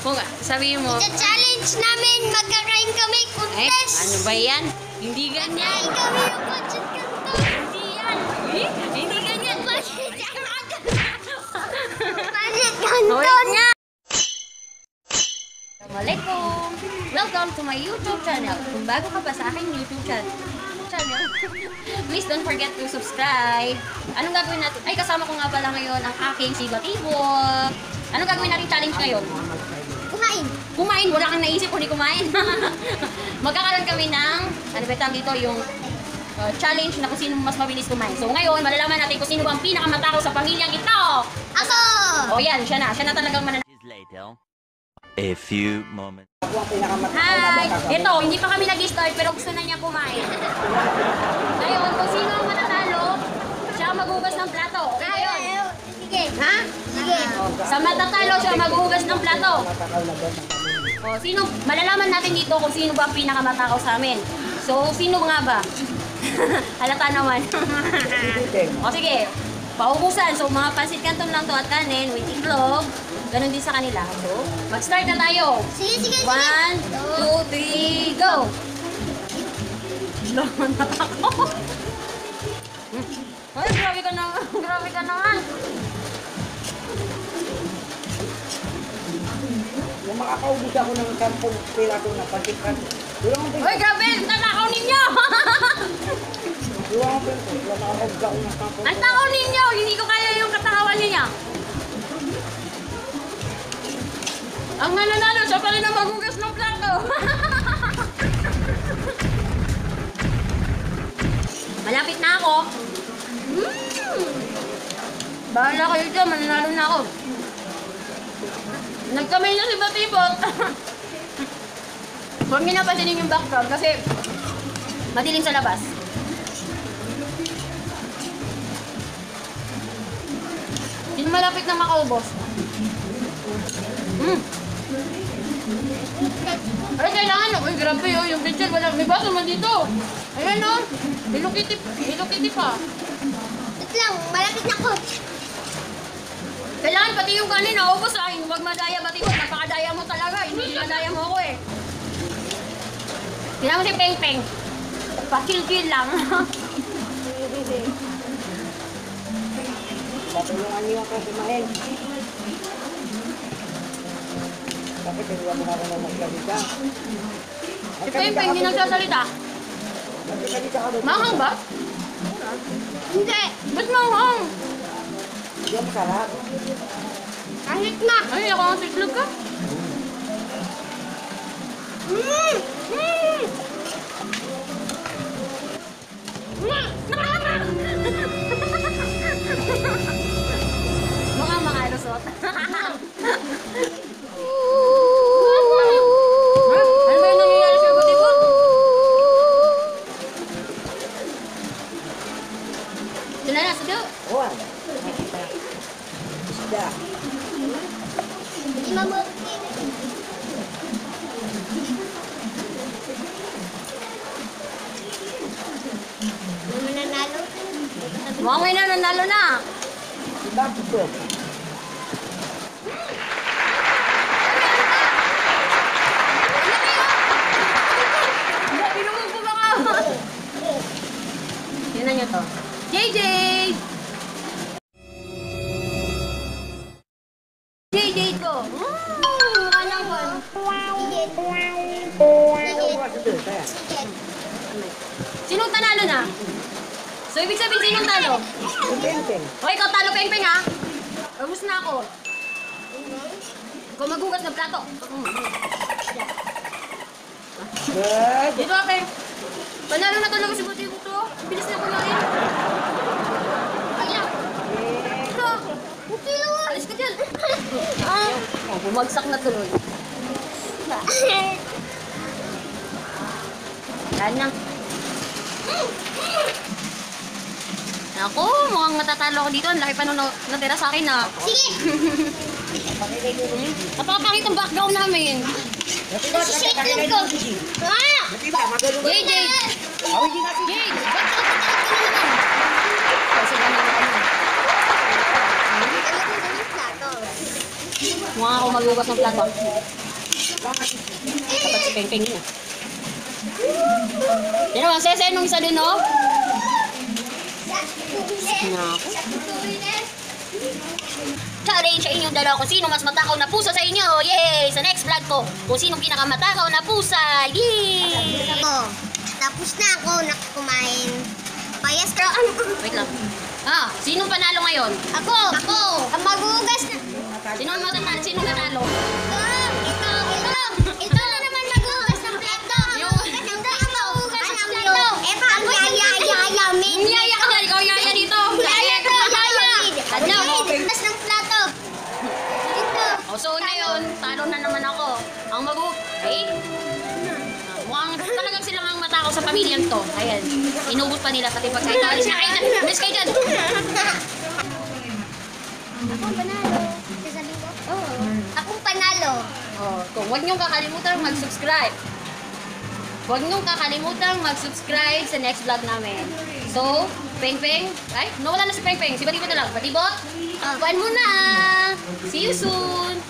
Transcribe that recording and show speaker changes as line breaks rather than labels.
Kung sabihin mo,
challenge namin, magkakain kami contest.
ano ba yan? Hindi ganyan.
Magkakain kami yung budget kanto.
Hindi yan. Hindi ganyan.
Budget kanto.
Wait nga. Assalamualaikum. Welcome to my YouTube channel. Kung bago ka pa sa aking YouTube channel, please don't forget to subscribe. Anong gagawin natin? Ay, kasama ko nga pala ngayon ang aking si Batibot. Anong gagawin natin challenge ngayon?
Kumain.
Kumain, wala kang naisip kung di kumain. Magkakaroon kami ng, ano ba tawag dito, yung challenge na kung sino mas mabilis kumain. So ngayon, malalaman natin kung sino ang pinakamatakaw sa pamilyang ito.
Ako!
O yan, siya na talagang
Later. A few moments.
Hi! Ito, hindi pa kami nag-start pero gusto na niya kumain. Ngayon, kung sino ang matatalo, siya ang maghugas ng plato. Okay ba yun?
Sige.
Ha?
Sige.
Sa matatalo, siya maghugas ng plato. O, sino, malalaman natin dito kung sino ba ang pinakamatakaw sa amin. So, sino nga ba? Halata naman. O, sige. Paubusan. So, mga pansit canton lang to at kanin with itlog. Ganon din sa kanila. So, mag-start na tayo.
Sige, sige, sige.
1, 2, 3, go! Laman na ako. Ay, grabe ka naman. Grabe ka naman.
Yung makakaubos ako ng 10 piraso na pagkikan.
Ay, grabe! Tatakaw ninyo! Ang takaw ninyo! Hindi ko kaya yung katakawan niya. Ang nananalo, siya pa rin ang maghugas ng plato. Malapit na ako. Bahala kayo dyan, mananalo na ako. Nagkamay na si Batibot. Huwag niyo napansinin yung background kasi madilim sa labas. Sino malapit na makaubos? Ay, kailangan. Uy, grabe oh. Yung picture, wala. May baso man dito. Ayan oh. Hello Kitty pa.
Wait lang, malapit na ako.
Kailangan pati yung kanin naubos ah. Huwag madaya Batibot. Napakadaya mo talaga. Hindi madaya mo ako eh. Tingnan mo si Peng Peng. Pa-kill lang.
Patulungan niyo ako kumain. Bakit hindi mo na ako magsalita?
Si Peng Peng, hindi nagsasalita.
Magsalita ka doon.
Mahang ba?
Hindi.
Ba't mahang?
Hindi ang masarap.
Kahit na.
Ay, ako ang siklog ka. Mukhang mga lusot. Ano ba yung nangyayari sa'yo, Batibot? Ito na na, sige.
Oo. Isda.
Hindi mamot. Mananalo.
Mukhang may nanalo na.
Bakit to?
Binumog po baka. Tingnan nyo to. JJ! JJ ko. Anong one? Sinong tanalo na? So, ibig sabihin, sinong talo?
Kumpente.
O, ikaw talo, Peng Peng, ha? Ubus na ako. Ikaw maghugas ng plato.
Good.
Dito, Peng. Panalo na talaga si Batibot to. Bilis na kumain. Ayan. Ito. Alis ka dyan. Oh, bumagsak na tuloy. Yan na. Ako, mukhang matatalo ako dito. Ang laki pa nung natira sa akin na.
Sige.
Napakapangit ang background namin.
Shake lang ko. Ah!
JJ! Jade! Wow, maghugas ng plato. Dapat si Peng Peng yun. Yan naman, sese nung isa dun, no? Naku. Challenge sa inyong dalawa kung sino mas matakaw na pusa sa inyo. Yay! Sa next vlog ko, kung sino pinakamatakaw na pusa. Yay!
Ako, tapos na ako kumain. Payas ka.
Wait lang. Sinong panalo ngayon?
Ako. Ang maghugas na.
Sinong matalo? Sinong nanalo?
Ito na naman maghugas ng plato. Ito ang maghugas ng plato. Ito ang yaya.
Yung yaya ka dyan, ikaw yaya dito.
Yaya.
Ano?
Maghugas ng plato. Ito.
So ngayon, talo na naman ako. Ang mukhang talagang silang ang matakaw sa pamilyang to. Ayan, inubos pa nila pati pagkain. Alis na kayo dyan! Alis kayo dyan!
Akong panalo. Sasabihin ko? Oo. Akong panalo.
Kung huwag niyong kakalimutan mag-subscribe. Huwag niyong kakalimutan mag-subscribe sa next vlog namin. So, Peng Peng. Ay, nawala na si Peng Peng. Si Batibot na lang. Batibot, kuhaan mo na. See you soon.